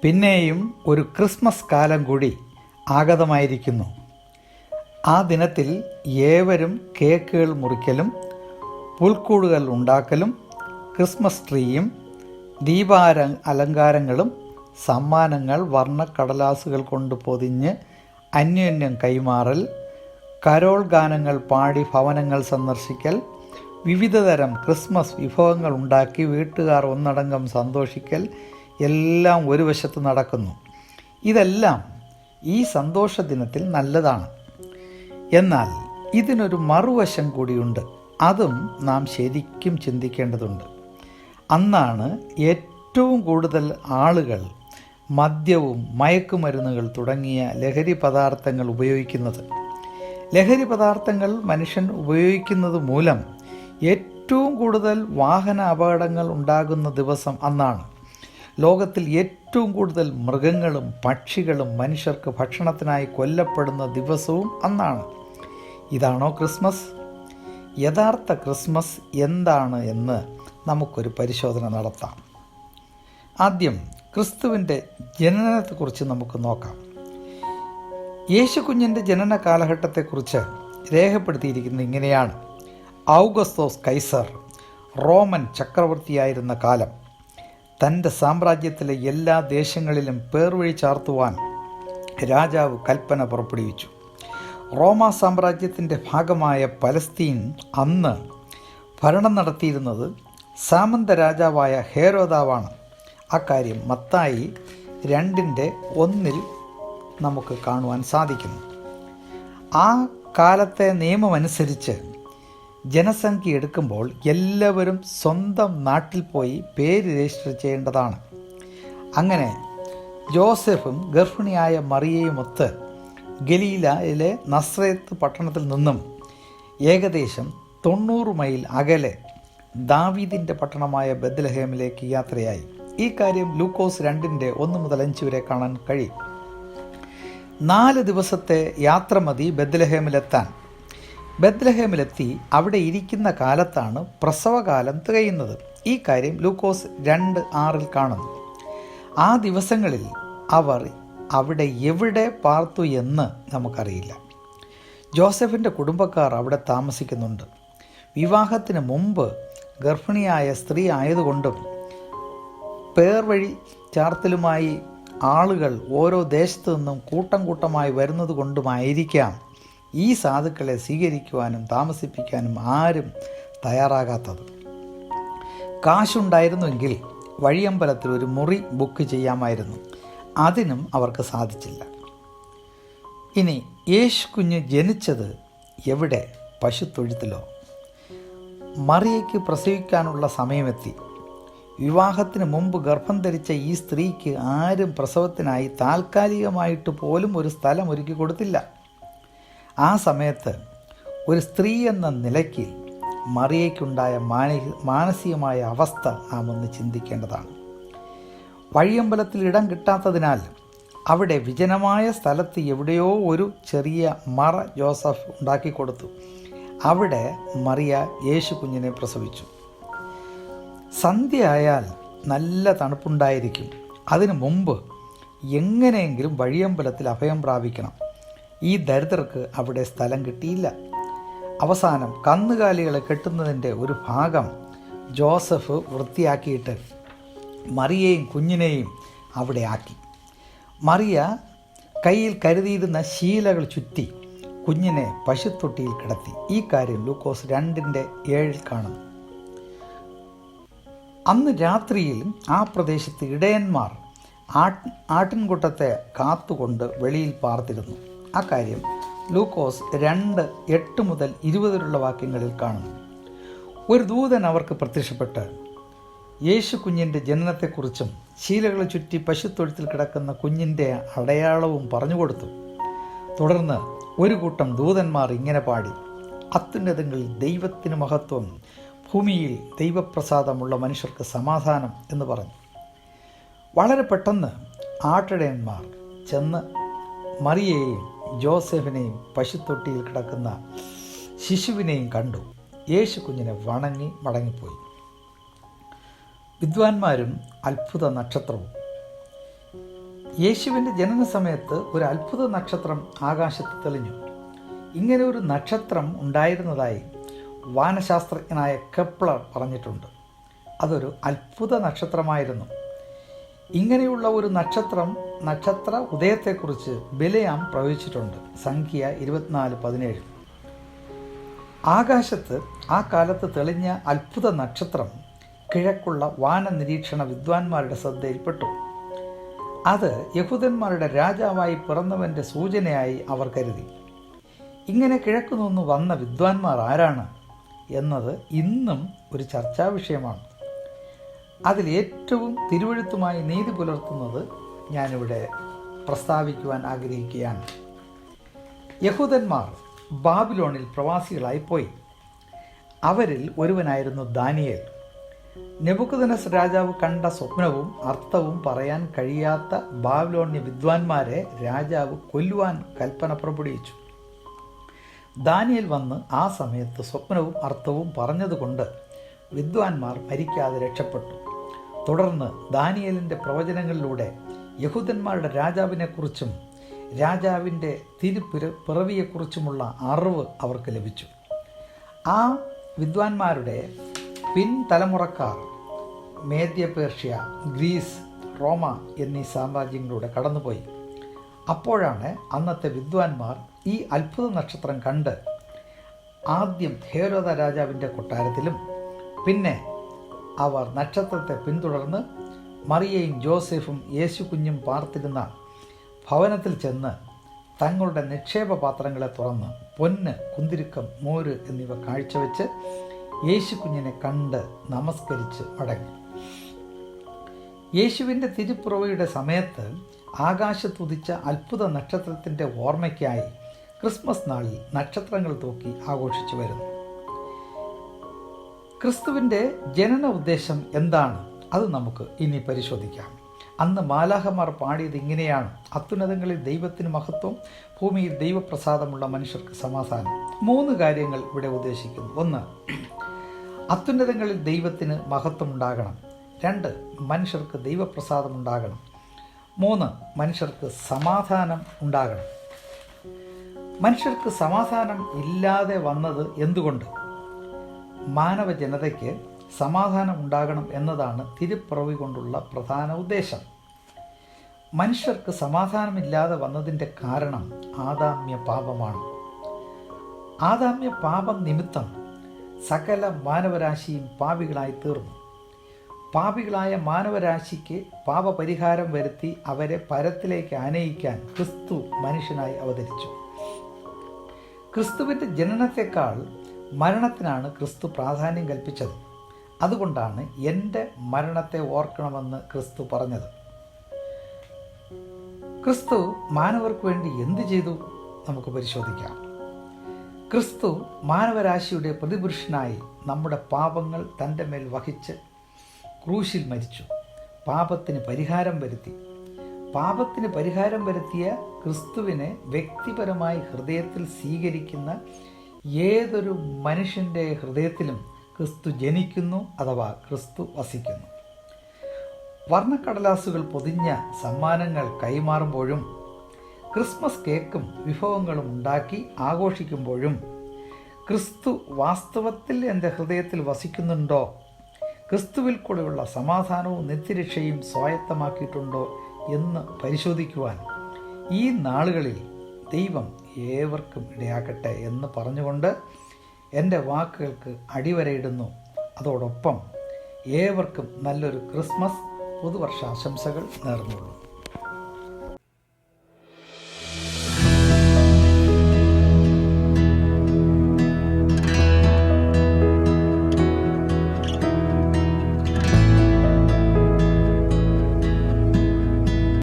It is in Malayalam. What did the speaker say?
പിന്നെയും ഒരു ക്രിസ്മസ് കാലം കൂടി ആഗതമായിരിക്കുന്നു. ആ ദിനത്തിൽ ഏവരും കേക്കുകൾ മുറിക്കലും പുൽക്കൂടുകൾ ഉണ്ടാക്കലും ക്രിസ്മസ് ട്രീയും അലങ്കാരങ്ങളും സമ്മാനങ്ങൾ വർണ്ണക്കടലാസുകൾ കൊണ്ട് പൊതിഞ്ഞ് അന്യോന്യം കൈമാറൽ, കരോൾ ഗാനങ്ങൾ പാടി ഭവനങ്ങൾ സന്ദർശിക്കൽ, വിവിധതരം ക്രിസ്മസ് വിഭവങ്ങൾ ഉണ്ടാക്കി വീട്ടുകാർ ഒന്നടങ്കം സന്തോഷിക്കൽ എല്ലാം ഒരു വശത്ത് നടക്കുന്നു. ഇതെല്ലാം ഈ സന്തോഷ ദിനത്തിൽ നല്ലതാണ്. എന്നാൽ ഇതിനൊരു മറുവശം കൂടിയുണ്ട്. അതും നാം ശരിക്കും ചിന്തിക്കേണ്ടതുണ്ട്. അന്നാണ് ഏറ്റവും കൂടുതൽ ആളുകൾ മദ്യവും മയക്കുമരുന്നുകൾ തുടങ്ങിയ ലഹരി പദാർത്ഥങ്ങൾ ഉപയോഗിക്കുന്നത്. ലഹരി പദാർത്ഥങ്ങൾ മനുഷ്യൻ ഉപയോഗിക്കുന്നത് മൂലം ഏറ്റവും കൂടുതൽ വാഹന അപകടങ്ങൾ ഉണ്ടാകുന്ന ദിവസം അന്നാണ്. ലോകത്തിൽ ഏറ്റവും കൂടുതൽ മൃഗങ്ങളും പക്ഷികളും മനുഷ്യർക്ക് ഭക്ഷണത്തിനായി കൊല്ലപ്പെടുന്ന ദിവസവും അന്നാണ്. ഇതാണോ ക്രിസ്മസ്? യഥാർത്ഥ ക്രിസ്മസ് എന്താണ് എന്ന് നമുക്കൊരു പരിശോധന നടത്താം. ആദ്യം ക്രിസ്തുവിൻ്റെ ജനനത്തെക്കുറിച്ച് നമുക്ക് നോക്കാം. യേശു കുഞ്ഞിൻ്റെ ജനന കാലഘട്ടത്തെക്കുറിച്ച് രേഖപ്പെടുത്തിയിരിക്കുന്നത് ഇങ്ങനെയാണ്. ഔഗസ്തോസ് കൈസർ റോമൻ ചക്രവർത്തിയായിരുന്ന കാലം. തൻ്റെ സാമ്രാജ്യത്തിലെ എല്ലാ ദേശങ്ങളിലും പേർവഴി ചാർത്തുവാൻ രാജാവ് കൽപ്പന പുറപ്പെടുവിച്ചു. റോമാ സാമ്രാജ്യത്തിൻ്റെ ഭാഗമായ പലസ്തീൻ അന്ന് ഭരണം നടത്തിയിരുന്നത് സാമന്ത രാജാവായ ഹേരോദാവാണ്. അക്കാര്യം മത്തായി 2:1 നമുക്ക് കാണുവാൻ സാധിക്കുന്നു. ആ കാലത്തെ നിയമമനുസരിച്ച് ജനസംഖ്യ എടുക്കുമ്പോൾ എല്ലാവരും സ്വന്തം നാട്ടിൽ പോയി പേര് രജിസ്റ്റർ ചെയ്യേണ്ടതാണ്. അങ്ങനെ ജോസഫും ഗർഭിണിയായ മറിയയുമൊത്ത് ഗലീലയിലെ നസ്രേത്ത് പട്ടണത്തിൽ നിന്നും ഏകദേശം 90 മൈൽ അകലെ ദാവീദിൻ്റെ പട്ടണമായ ബെത്ലഹേമിലേക്ക് യാത്രയായി. ഈ കാര്യം ലൂക്കോസ് 2:1-5 വരെ കാണാൻ കഴിയും. 4 ദിവസത്തെ യാത്ര മതി ബെത്ലഹേമിലെത്താൻ. ബെത്ലഹേമിലെത്തി അവിടെ ഇരിക്കുന്ന കാലത്താണ് പ്രസവകാലം തികയുന്നത്. ഈ കാര്യം ലൂക്കോസ് 2:6 കാണുന്നു. ആ ദിവസങ്ങളിൽ അവർ അവിടെ എവിടെ പാർത്തു എന്ന് നമുക്കറിയില്ല. ജോസഫിൻ്റെ കുടുംബക്കാർ അവിടെ താമസിക്കുന്നുണ്ട്. വിവാഹത്തിന് മുമ്പ് ഗർഭിണിയായ സ്ത്രീ ആയതുകൊണ്ടും പേർവഴി ചാർത്തലുമായി ആളുകൾ ഓരോ ദേശത്തു നിന്നും കൂട്ടം കൂട്ടമായി വരുന്നത് കൊണ്ടുമായിരിക്കാം ഈ സാധുക്കളെ സ്വീകരിക്കുവാനും താമസിപ്പിക്കാനും ആരും തയ്യാറാകാത്തത്. കാശുണ്ടായിരുന്നുവെങ്കിൽ വഴിയമ്പലത്തിൽ ഒരു മുറി ബുക്ക് ചെയ്യാമായിരുന്നു. അതിനും അവർക്ക് സാധിച്ചില്ല. ഇനി യേശു കുഞ്ഞ് ജനിച്ചത് എവിടെ? പശുത്തൊഴുത്തിലോ? മറിയയ്ക്ക് പ്രസവിക്കാനുള്ള സമയമെത്തി. വിവാഹത്തിന് മുമ്പ് ഗർഭം ധരിച്ച ഈ സ്ത്രീക്ക് ആരും പ്രസവത്തിനായി താൽക്കാലികമായിട്ട് പോലും ഒരു സ്ഥലം ഒരുക്കി കൊടുത്തില്ല. ആ സമയത്ത് ഒരു സ്ത്രീ എന്ന നിലയ്ക്ക് മറിയയ്ക്കുണ്ടായ മാനസികമായ അവസ്ഥ നാം ഒന്ന് ചിന്തിക്കേണ്ടതാണ്. വഴിയമ്പലത്തിൽ ഇടം കിട്ടാത്തതിനാൽ അവിടെ വിജനമായ സ്ഥലത്ത് എവിടെയോ ഒരു ചെറിയ മറ ജോസഫ് ഉണ്ടാക്കിക്കൊടുത്തു. അവിടെ മറിയ യേശു കുഞ്ഞിനെ പ്രസവിച്ചു. സന്ധ്യ ആയാൽ നല്ല തണുപ്പുണ്ടായിരിക്കും. അതിനു മുമ്പ് എങ്ങനെയെങ്കിലും വഴിയമ്പലത്തിൽ അഭയം പ്രാപിക്കണം. ഈ ദരിദ്രർക്ക് അവിടെ സ്ഥലം കിട്ടിയില്ല. അവസാനം കന്നുകാലികളെ കെട്ടുന്നതിൻ്റെ ഒരു ഭാഗം ജോസഫ് വൃത്തിയാക്കിയിട്ട് മറിയയും കുഞ്ഞിനെയും അവിടെ ആക്കി. മറിയ കയ്യിൽ കരുതിയിരുന്ന ശീലകൾ ചുറ്റി കുഞ്ഞിനെ പശുത്തൊട്ടിയിൽ കിടത്തി. ഈ കാര്യം ലൂക്കോസ് 2:7 കാണുന്നു. അന്ന് രാത്രിയിൽ ആ പ്രദേശത്ത് ഇടയന്മാർ ആട്ടിൻകൂട്ടത്തെ കാത്തുകൊണ്ട് വെളിയിൽ പാർത്തിരുന്നു. അക്കാര്യം ലൂക്കോസ് 2:8-20 വാക്യങ്ങളിൽ കാണുന്നു. ഒരു ദൂതൻ അവർക്ക് പ്രത്യക്ഷപ്പെട്ട് യേശു കുഞ്ഞിൻ്റെ ജനനത്തെക്കുറിച്ചും ശീലകൾ ചുറ്റി പശുത്തൊഴുത്തിൽ കിടക്കുന്ന കുഞ്ഞിൻ്റെ അടയാളവും പറഞ്ഞുകൊടുത്തു. തുടർന്ന് ഒരു കൂട്ടം ദൂതന്മാർ ഇങ്ങനെ പാടി: അത്യുന്നതങ്ങളിൽ ദൈവത്തിന് മഹത്വം, ഭൂമിയിൽ ദൈവപ്രസാദമുള്ള മനുഷ്യർക്ക് സമാധാനം എന്ന് പറഞ്ഞു. വളരെ പെട്ടെന്ന് ആട്ടിടയന്മാർ ചെന്ന് മറിയയെയും ജോസഫിനെയും പശുത്തൊട്ടിയിൽ കിടക്കുന്ന ശിശുവിനെയും കണ്ടു. യേശു കുഞ്ഞിനെ വണങ്ങി മടങ്ങിപ്പോയി. വിദ്വാൻമാരും അത്ഭുത നക്ഷത്രവും. യേശുവിൻ്റെ ജനന സമയത്ത് ഒരു അത്ഭുത നക്ഷത്രം ആകാശത്ത് തെളിഞ്ഞു. ഇങ്ങനെ ഒരു നക്ഷത്രം ഉണ്ടായിരുന്നതായി വാനശാസ്ത്രജ്ഞനായ കെപ്ലർ പറഞ്ഞിട്ടുണ്ട്. അതൊരു അത്ഭുത നക്ഷത്രമായിരുന്നു. ഇങ്ങനെയുള്ള ഒരു നക്ഷത്ര ഉദയത്തെക്കുറിച്ച് ബിലയാം പ്രവചിച്ചിട്ടുണ്ട്. സംഖ്യ 24:17. ആകാശത്ത് ആ കാലത്ത് തെളിഞ്ഞ അത്ഭുത നക്ഷത്രം കിഴക്കുള്ള വാന നിരീക്ഷണ വിദ്വാൻമാരുടെ ശ്രദ്ധയിൽപ്പെട്ടു. അത് യഹൂദന്മാരുടെ രാജാവായി പിറന്നവൻ്റെ സൂചനയായി അവർ കരുതി. ഇങ്ങനെ കിഴക്കു നിന്ന് വന്ന വിദ്വാൻമാർ ആരാണ് എന്നത് ഇന്നും ഒരു ചർച്ചാ വിഷയമാണ്. അതിൽ ഏറ്റവും തിരുവെഴുത്തുമായി നീതി പുലർത്തുന്നത് ഞാനിവിടെ പ്രസ്താവിക്കുവാൻ ആഗ്രഹിക്കുകയാണ്. യഹൂദന്മാർ ബാബിലോണിൽ പ്രവാസികളായി പോയി. അവരിൽ ഒരുവനായിരുന്നു ദാനിയേൽ. നെബൂഖദ്നേസർ രാജാവ് കണ്ട സ്വപ്നവും അർത്ഥവും പറയാൻ കഴിയാത്ത ബാബിലോണ്യ വിദ്വാൻമാരെ രാജാവ് കൊല്ലുവാൻ കൽപ്പന പുറപ്പെടുവിച്ചു. ദാനിയേൽ വന്ന് ആ സമയത്ത് സ്വപ്നവും അർത്ഥവും പറഞ്ഞതുകൊണ്ട് വിദ്വാൻമാർ മരിക്കാതെ രക്ഷപ്പെട്ടു. തുടർന്ന് ദാനിയേലിൻ്റെ പ്രവചനങ്ങളിലൂടെ യഹൂദന്മാരുടെ രാജാവിനെക്കുറിച്ചും രാജാവിൻ്റെ പിറവിയെക്കുറിച്ചുമുള്ള അറിവ് അവർക്ക് ലഭിച്ചു. ആ വിദ്വാൻമാരുടെ പിൻതലമുറക്കാർ മേദ്യ, പേർഷ്യ, ഗ്രീസ്, റോമ എന്നീ സാമ്രാജ്യങ്ങളിലൂടെ കടന്നുപോയി. അപ്പോഴാണ് അന്നത്തെ വിദ്വാൻമാർ ഈ അത്ഭുത നക്ഷത്രം കണ്ട് ആദ്യം ഹേരോദ രാജാവിൻ്റെ കൊട്ടാരത്തിലും പിന്നെ അവർ നക്ഷത്രത്തെ പിന്തുടർന്ന് മറിയയും ജോസഫും യേശു കുഞ്ഞും പാർത്തിരുന്ന ഭവനത്തിൽ ചെന്ന് തങ്ങളുടെ നിക്ഷേപ പാത്രങ്ങളെ തുറന്ന് പൊന്ന്, കുന്തിരുക്കം, മോര് എന്നിവ കാഴ്ചവെച്ച് യേശു കുഞ്ഞിനെ കണ്ട് നമസ്കരിച്ച് മടങ്ങി. യേശുവിൻ്റെ തിരുപ്പിറവിയുടെ സമയത്ത് ആകാശത്തുദിച്ച അത്ഭുത നക്ഷത്രത്തിൻ്റെ ഓർമ്മയ്ക്കായി ക്രിസ്മസ് നാളിൽ നക്ഷത്രങ്ങൾ തൂക്കി ആഘോഷിച്ചു വരുന്നു. ക്രിസ്തുവിൻ്റെ ജനന ഉദ്ദേശം എന്താണ്? അത് നമുക്ക് ഇനി പരിശോധിക്കാം. അന്ന് മാലാഖമാർ പാടിയത് ഇങ്ങനെയാണ്: അത്യുന്നതങ്ങളിൽ ദൈവത്തിന് മഹത്വം, ഭൂമിയിൽ ദൈവപ്രസാദമുള്ള മനുഷ്യർക്ക് സമാധാനം. 3 കാര്യങ്ങൾ ഇവിടെ ഉദ്ദേശിക്കുന്നു. 1, അത്യുന്നതങ്ങളിൽ ദൈവത്തിന് മഹത്വം ഉണ്ടാകണം. 2, മനുഷ്യർക്ക് ദൈവപ്രസാദം ഉണ്ടാകണം. 3, മനുഷ്യർക്ക് സമാധാനം ഉണ്ടാകണം. മനുഷ്യർക്ക് സമാധാനം ഇല്ലാതെ വന്നത് എന്തുകൊണ്ട്? മാനവ ജനതയ്ക്ക് സമാധാനം ഉണ്ടാകണം എന്നതാണ് തിരുപ്പിറവി കൊണ്ടുള്ള പ്രധാന ഉദ്ദേശം. മനുഷ്യർക്ക് സമാധാനമില്ലാതെ വന്നതിൻ്റെ കാരണം ആദാമ്യ പാപമാണ്. ആദാമ്യ പാപം നിമിത്തം സകല മാനവരാശിയും പാപികളായി തീർന്നു. പാപികളായ മാനവരാശിക്ക് പാപപരിഹാരം വരുത്തി അവരെ പരത്തിലേക്ക് ആനയിക്കാൻ ക്രിസ്തു മനുഷ്യനായി അവതരിച്ചു. ക്രിസ്തുവിൻ്റെ ജനനത്തെക്കാൾ മരണത്തിനാണ് ക്രിസ്തു പ്രാധാന്യം കൽപ്പിച്ചത്. അതുകൊണ്ടാണ് എൻ്റെ മരണത്തെ ഓർക്കണമെന്ന് ക്രിസ്തു പറഞ്ഞത്. ക്രിസ്തു മാനവർക്ക് വേണ്ടി എന്ത് ചെയ്തു? നമുക്ക് പരിശോധിക്കാം. ക്രിസ്തു മാനവരാശിയുടെ പ്രതിപുരുഷനായി നമ്മുടെ പാപങ്ങൾ തൻ്റെ മേൽ വഹിച്ച് ക്രൂശിൽ മരിച്ചു. പാപത്തിന് പരിഹാരം വരുത്തി. പാപത്തിന് പരിഹാരം വരുത്തിയ ക്രിസ്തുവിനെ വ്യക്തിപരമായി ഹൃദയത്തിൽ സ്വീകരിക്കുന്ന ഏതൊരു മനുഷ്യൻ്റെ ഹൃദയത്തിലും ക്രിസ്തു ജനിക്കുന്നു, അഥവാ ക്രിസ്തു വസിക്കുന്നു. വർണ്ണക്കടലാസുകൾ പൊതിഞ്ഞ സമ്മാനങ്ങൾ കൈമാറുമ്പോഴും ക്രിസ്മസ് കേക്കും വിഭവങ്ങളും ഉണ്ടാക്കി ആഘോഷിക്കുമ്പോഴും ക്രിസ്തു വാസ്തവത്തിൽ എൻ്റെ ഹൃദയത്തിൽ വസിക്കുന്നുണ്ടോ? ക്രിസ്തുവിൽ കൂടെയുള്ള സമാധാനവും നിത്യരക്ഷയും സ്വായത്തമാക്കിയിട്ടുണ്ടോ എന്ന് പരിശോധിക്കുവാൻ ഈ നാളുകളിൽ ദൈവം ഏവർക്കും ഇടയാക്കട്ടെ എന്ന് പറഞ്ഞുകൊണ്ട് എൻ്റെ വാക്കുകൾക്ക് അടിവരയിടുന്നു. അതോടൊപ്പം ഏവർക്കും നല്ലൊരു ക്രിസ്മസ് പുതുവർഷാശംസകൾ നേർന്നുകൊള്ളുന്നു.